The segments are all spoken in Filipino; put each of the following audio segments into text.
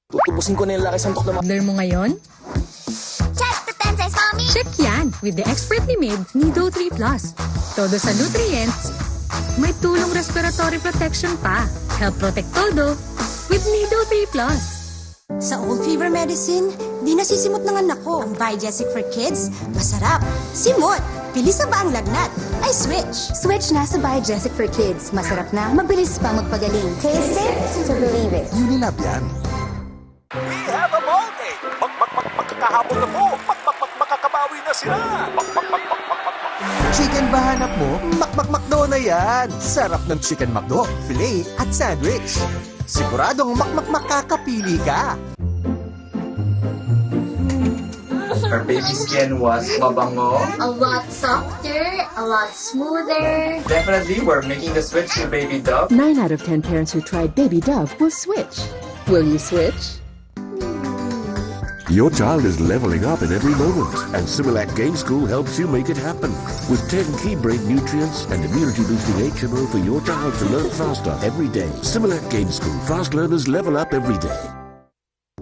Tutubusin ko na yung laki santok na Toddler mo ngayon? Check the 10 size, mommy! Check yan with the expertly made Nido 3 Plus. Todo sa nutrients, may tulong respiratory protection pa. Help protect todo with Nido 3 Plus. Sa old fever medicine, di nasisimot ng anak ko. Ang Vigesic for Kids, masarap. Simot! Bilis sa baang lagnat. I switch. Switch na sa Vigesic for Kids. Masarap na, mabilis pa magpagaling. Taste it to believe it. Unilab yan. We have a ball game! Magkakahabol na po! Makakabawi na sila! Chicken ba hanap mo? Makdo na yan! Sarap ng Chicken McDo, filet at sandwich. Siguradong makakapili ka. Her baby skin was mabango. A lot softer, a lot smoother. Definitely, we're making the switch to Baby Dove. 9 out of 10 parents who tried Baby Dove will switch. Will you switch? Your child is leveling up in every moment, and Similac Game School helps you make it happen. With 10 key brain nutrients and immunity-boosting HMO for your child to learn faster every day. Similac Game School. Fast learners level up every day.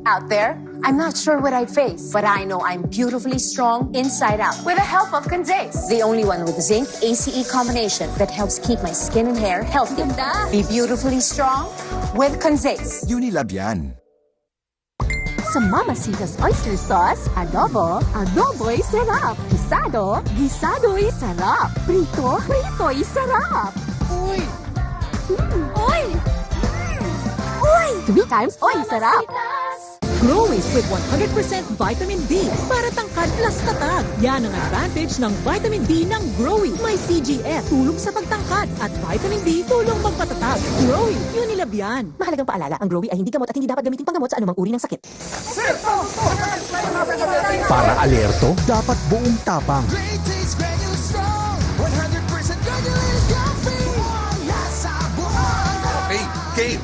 Out there, I'm not sure what I'd face, but I know I'm beautifully strong inside out with the help of Conzace, the only one with zinc ACE combination that helps keep my skin and hair healthy. Be beautifully strong with Conzace. Unilab yan. Sa Mamacita's oyster sauce, adobo'y sarap. Gisado'y sarap. Prito'y sarap. Uy! 3 times oy sarap. Growing with 100% vitamin D para tangkad plus tatag. Yan ang advantage ng vitamin D ng Growing. May CGF, tulong sa pagtangkad, at vitamin D, tulong magpatatag. Growing, Unilab yan. Mahalagang paalala, ang Growy ay hindi gamot at hindi dapat gamitin panggamot sa anumang uri ng sakit. Para alerto, dapat buong tapang. Game!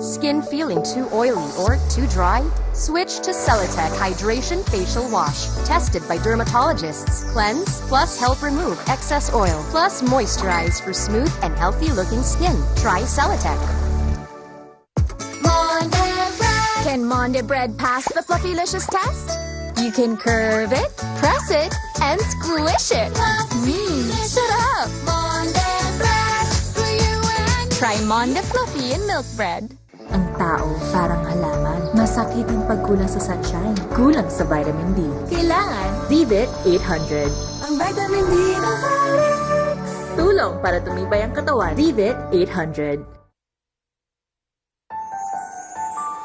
Skin feeling too oily or too dry? Switch to Celatec Hydration Facial Wash. Tested by dermatologists. Cleanse, plus help remove excess oil, plus moisturize for smooth and healthy-looking skin. Try Celatec. Can Monde bread pass the Fluffylicious test? You can curve it, press it, and squish it. Sarap! Monde bread for you and try Monde Fluffy and Milk Bread. Ang tao parang halaman. Masakit ang pagkulang sa sunshine. Kulang sa vitamin D. Kailangan Vivit 800. Ang vitamin D ng Virex. Tulong para tumibay ang katawan. Vivit 800.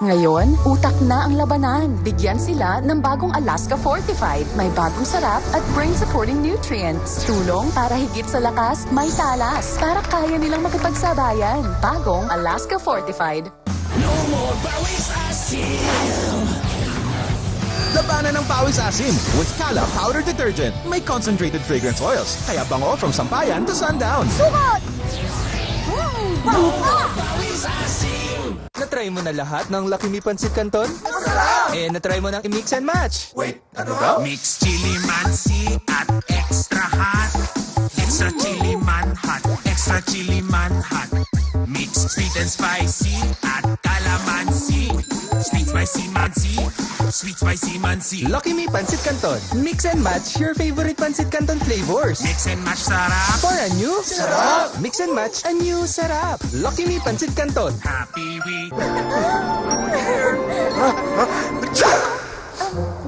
Ngayon, utak na ang labanan. Bigyan sila ng bagong Alaska Fortified. May bagong sarap at brain-supporting nutrients. Tulong para higit sa lakas, may talas. Para kaya nilang makipagsabayan. Bagong Alaska Fortified. Labanan ng pawis asim with Kala Powder Detergent. May concentrated fragrance oils, kaya bango from sampayan to sundown. Sugot! Na-try mo na lahat ng Lucky Me Pancit Canton? Na-try mo ng i-mix and match. Wait, ano daw? Mix chili mansi at extra hot. Extra chili man hot. Extra chili man hot. Mix sweet and spicy at calamansi. Sweet spicy mansi. Sweet spicy mansi. Lucky Me Pancit Canton. Mix and match your favorite Pancit Canton flavors. Mix and match sarap. For a new sarap. Mix and match a new sarap. Lucky Me Pancit Canton. Happy week.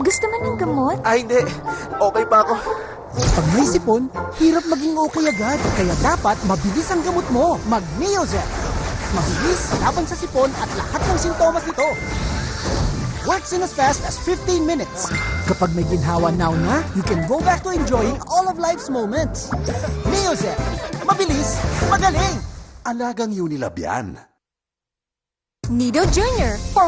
Gusto mo ng gamot? Ay, hindi. Okay pa ako. Pag may sipon, hirap maging okay agad. Kaya dapat mabilis ang gamot mo. Mag-Neozep. Mabilis, laban sa sipon at lahat ng sintomas nito. Works in as fast as 15 minutes. Kapag may ginhawa now na, you can go back to enjoying all of life's moments. Neozep. Mabilis, magaling. Alagang Unilab yan. Nido Jr. for